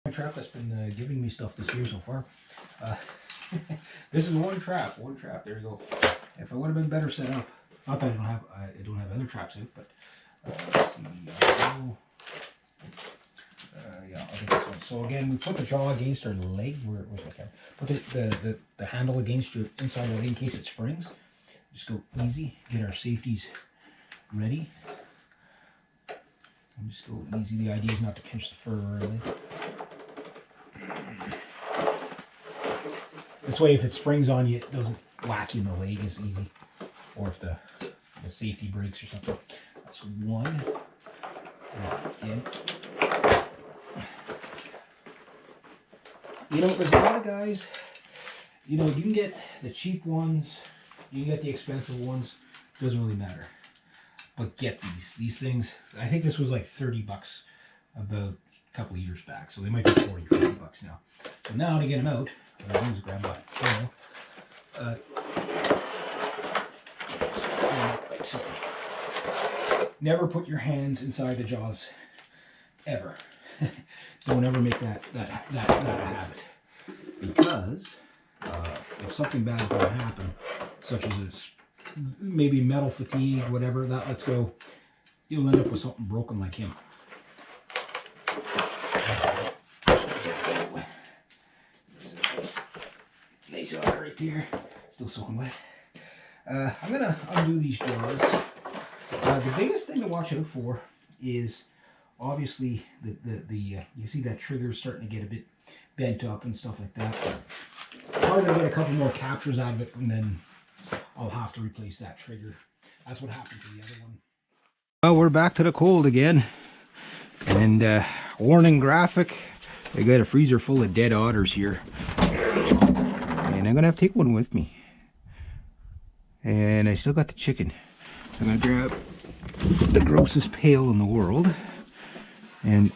My trap that's been giving me stuff this year so far. This is one trap. There you go. If I would have been better set up, not that I don't have other traps out, but let's see, yeah, I'll get this one. So again, we put the jaw against our leg. Where's my camera? Put the handle against your inside the leg in case it springs. Just go easy. Get our safeties ready. And just go easy. The idea is not to pinch the fur really. This way, if it springs on you, it doesn't whack you in the leg as easy. Or if the safety breaks or something. That's one. And you know, there's a lot of guys, you know, you can get the cheap ones, you can get the expensive ones, doesn't really matter. But get these things. I think this was like 30 bucks about a couple of years back, so they might be 40, 50 bucks now. So now to get them out, I'm just grab that channel. Like so. Never put your hands inside the jaws, ever. Don't ever make that a habit, because if something bad is going to happen, such as maybe metal fatigue, whatever that lets go, you'll end up with something broken like him. Nice otter right there, still soaking wet. I'm gonna undo these jaws. The biggest thing to watch out for is obviously you see that trigger starting to get a bit bent up and stuff like that. I'm gonna get a couple more captures out of it, and then I'll have to replace that trigger. That's what happened to the other one. Well, we're back to the cold again, and warning graphic. I got a freezer full of dead otters here, and I'm gonna have to take one with me. And I still got the chicken. I'm gonna grab the grossest pail in the world, and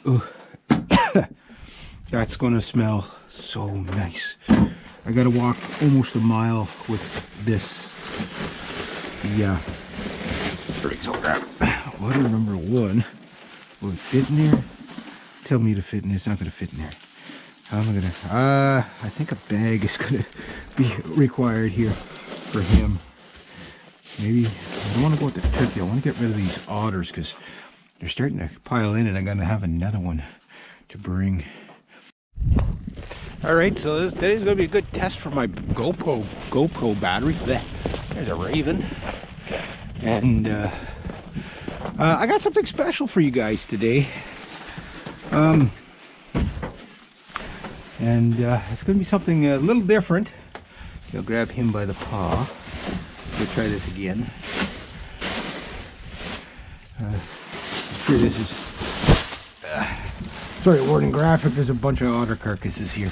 that's gonna smell so nice. I gotta walk almost a mile with this. Yeah. Alright, so I'll grab water number one. Will it fit in there? Tell me to fit in there. It's not gonna fit in there. How am I gonna? I think a bag is gonna be required here for him. Maybe I don't want to go with the turkey. I want to get rid of these otters because they're starting to pile in, and I'm gonna have another one to bring. All right, so today's gonna be a good test for my GoPro battery. There's a raven, and I got something special for you guys today. It's gonna be something a little different. I'll grab him by the paw. We'll try this again. I'm sure this is sorry, warning graphic. There's a bunch of otter carcasses here,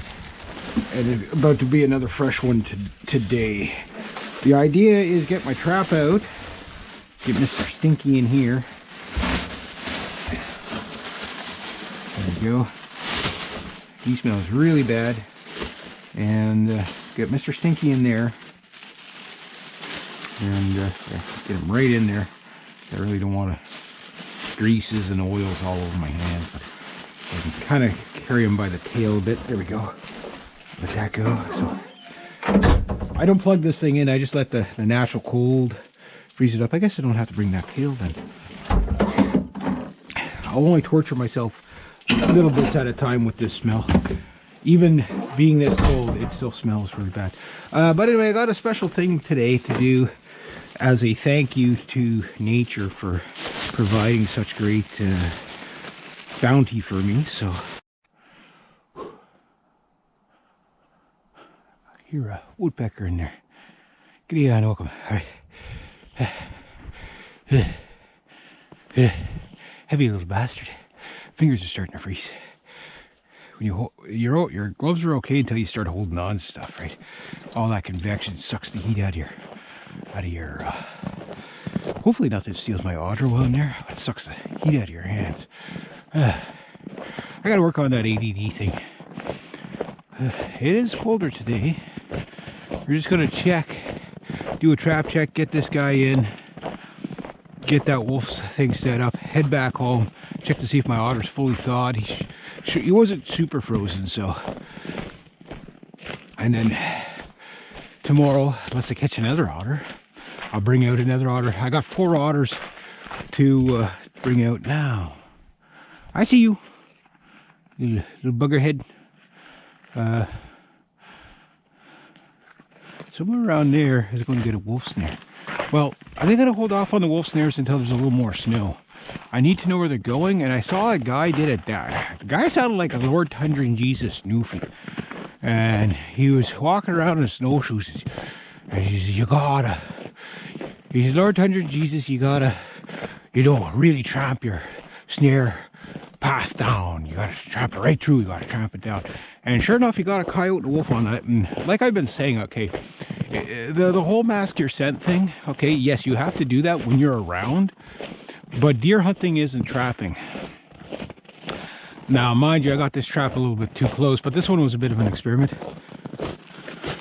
and there's about to be another fresh one today. The idea is get my trap out, get Mr. Stinky in here. There we go. He smells really bad, and get Mr. Stinky in there. And get him right in there. I really don't want greases and oils all over my hands, but I can kind of carry him by the tail a bit. There we go. Let that go. So I don't plug this thing in. I just let the natural cold freeze it up. I guess I don't have to bring that pail then. I'll only torture myself little bits at a time with this smell. Even being this cold, it still smells really bad. But anyway, I got a special thing today to do as a thank you to nature for providing such great bounty for me. So I hear a woodpecker in there. Good on, welcome. All right. Heavy little bastard. Fingers are starting to freeze. When your gloves are okay until you start holding on to stuff, right? All that convection sucks the heat out of your hopefully nothing steals my otter while in there. It sucks the heat out of your hands. I gotta work on that ADD thing. It is colder today. We're just gonna check, do a trap check, get this guy in, get that wolf thing set up, head back home, check to see if my otter's fully thawed. He He wasn't super frozen, so. And then tomorrow, unless I catch another otter, I'll bring out another otter. I got 4 otters to bring out now. I see you, you little buggerhead. Somewhere around there is going to get a wolf snare. Well, I think I'm going to hold off on the wolf snares until there's a little more snow. I need to know where they're going, and I saw a guy did it. The guy sounded like a Lord Tundra and Jesus Newfie. And he was walking around in snowshoes. And he says, you gotta, he says, Lord Tundra and Jesus, you gotta, you don't really tramp your snare path down. You gotta tramp it right through, you gotta tramp it down. And sure enough, you got a coyote and a wolf on that. And like I've been saying, okay, the whole mask your scent thing, okay, yes, you have to do that when you're around. But deer hunting isn't trapping. Now, mind you, I got this trap a little bit too close, but this one was a bit of an experiment.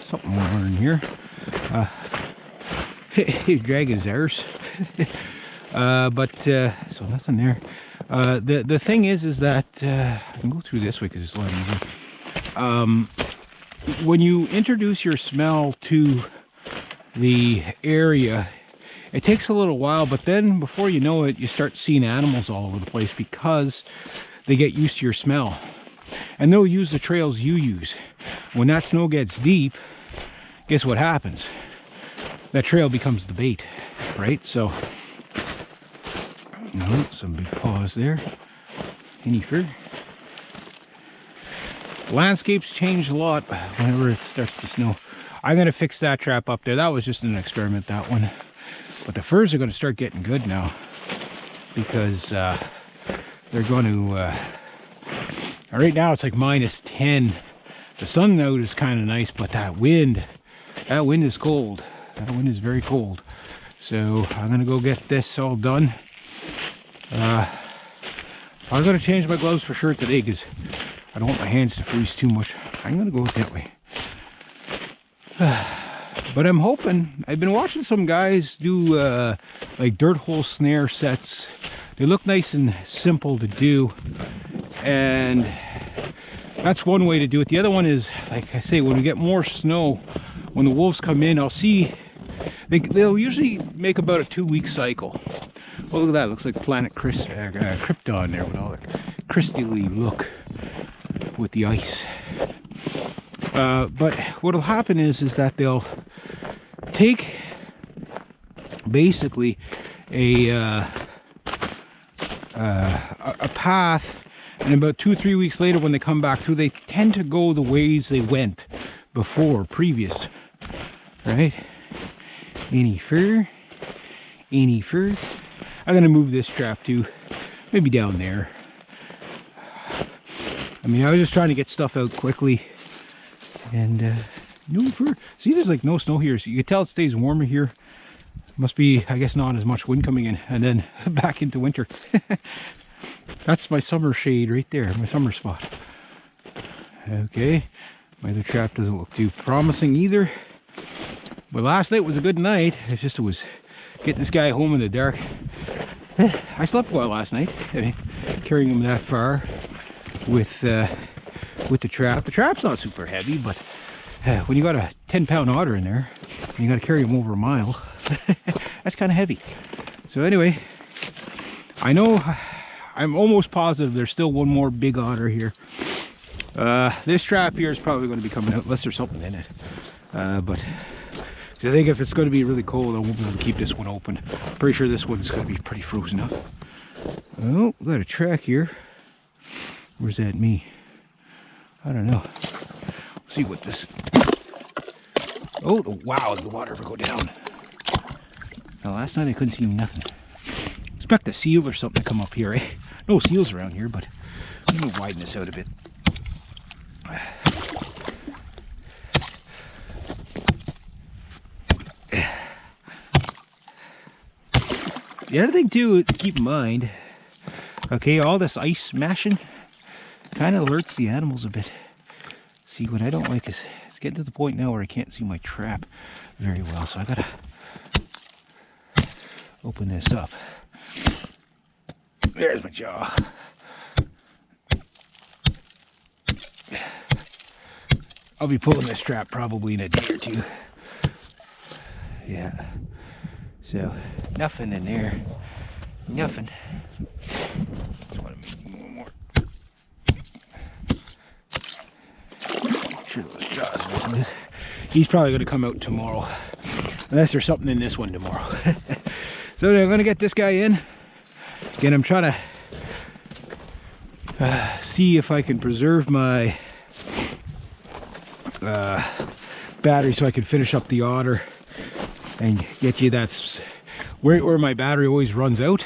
Something more in here. He's dragging his arse. So nothing there. The thing is that I can go through this way because it's a lot easier. When you introduce your smell to the area, it takes a little while, but then before you know it, you start seeing animals all over the place because they get used to your smell. And they'll use the trails you use. When that snow gets deep, guess what happens? That trail becomes the bait, right? So, no, some big paws there. Any fur? Landscapes change a lot whenever it starts to snow. I'm going to fix that trap up there. That was just an experiment, that one. But the furs are going to start getting good now because they're going to, right now it's like -10. The sun out is kind of nice, but that wind is cold. That wind is very cold. So I'm going to go get this all done. I'm going to change my gloves for sure today because I don't want my hands to freeze too much. I'm going to go that way. But I'm hoping, I've been watching some guys do like dirt hole snare sets. They look nice and simple to do, and that's one way to do it. The other one is, like I say, when we get more snow, when the wolves come in, I'll see, they'll usually make about a 2-week cycle. Oh, look at that, it looks like Planet Krypton there with all the crystally look with the ice. But what'll happen is that they'll take basically a path, and about 2 or 3 weeks later when they come back through, they tend to go the ways they went previous, right? Any fur? Any fur? I'm gonna move this trap too, maybe down there. I mean, I was just trying to get stuff out quickly. And no fur. See, there's like no snow here, so you can tell it stays warmer here. Must be, I guess, not as much wind coming in, and then back into winter. That's my summer shade right there, my summer spot. Okay, my other trap doesn't look too promising either. But last night was a good night. It's just, it was getting this guy home in the dark. I slept well last night, carrying him that far with the trap. The trap's not super heavy, but when you got a 10-pound otter in there, and you got to carry him over a mile, that's kind of heavy. So anyway, I know, I'm almost positive there's still one more big otter here. This trap here is probably going to be coming out unless there's something in it. But I think if it's going to be really cold, I won't be able to keep this one open. Pretty sure this one's going to be pretty frozen up. Oh, we got a track here. Where's that me? I don't know. Let's see what this. Oh, wow, the water will go down. Now, last night I couldn't see nothing. Expect a seal or something to come up here, eh? No seals around here, but I'm going to widen this out a bit. The other thing too to keep in mind, okay, all this ice smashing kind of alerts the animals a bit. See, what I don't like is it's getting to the point now where I can't see my trap very well, so I gotta open this up. There's my jaw. I'll be pulling this trap probably in a day or two. Yeah. So, nothing in there. Nothing. Just want to make one more. Make sure those jaws are smooth. He's probably going to come out tomorrow. Unless there's something in this one tomorrow. So I'm going to get this guy in. Again, I'm trying to see if I can preserve my battery so I can finish up the otter and get you that's where my battery always runs out.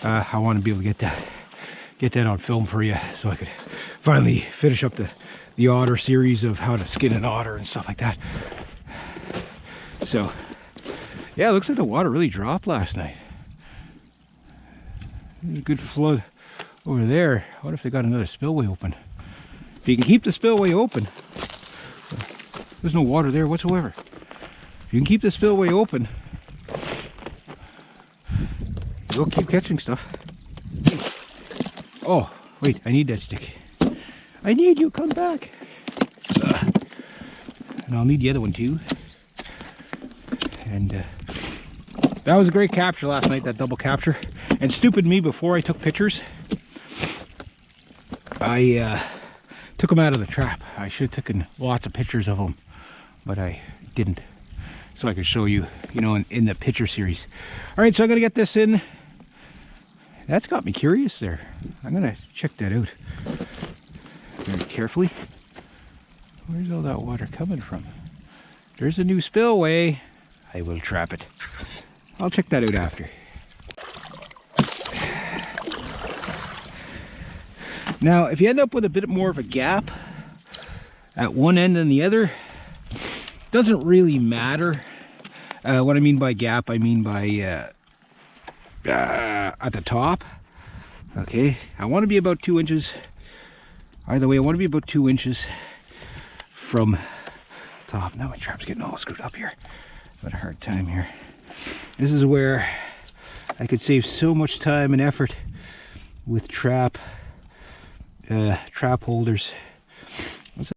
I want to be able to get that on film for you so I could finally finish up the otter series of how to skin an otter and stuff like that. So yeah, it looks like the water really dropped last night. There's a good flood over there. I wonder if they got another spillway open. If you can keep the spillway open, there's no water there whatsoever. If you can keep the spillway open, you'll keep catching stuff. Oh, wait, I need that stick. I need you, come back. And I'll need the other one too. And that was a great capture last night, that double capture. And stupid me, before I took pictures, I took them out of the trap. I should have taken lots of pictures of them, but I didn't. So I could show you, you know, in the picture series. All right, so I'm gonna get this in. That's got me curious there. I'm gonna check that out very carefully. Where's all that water coming from? There's a new spillway. I will trap it. I'll check that out after. Now, if you end up with a bit more of a gap at one end than the other, doesn't really matter. What I mean by gap, I mean by at the top. Okay, I want to be about 2 inches. Either way, I want to be about 2 inches from top. Now my trap's getting all screwed up here. I've had a hard time here. This is where I could save so much time and effort with trap holders.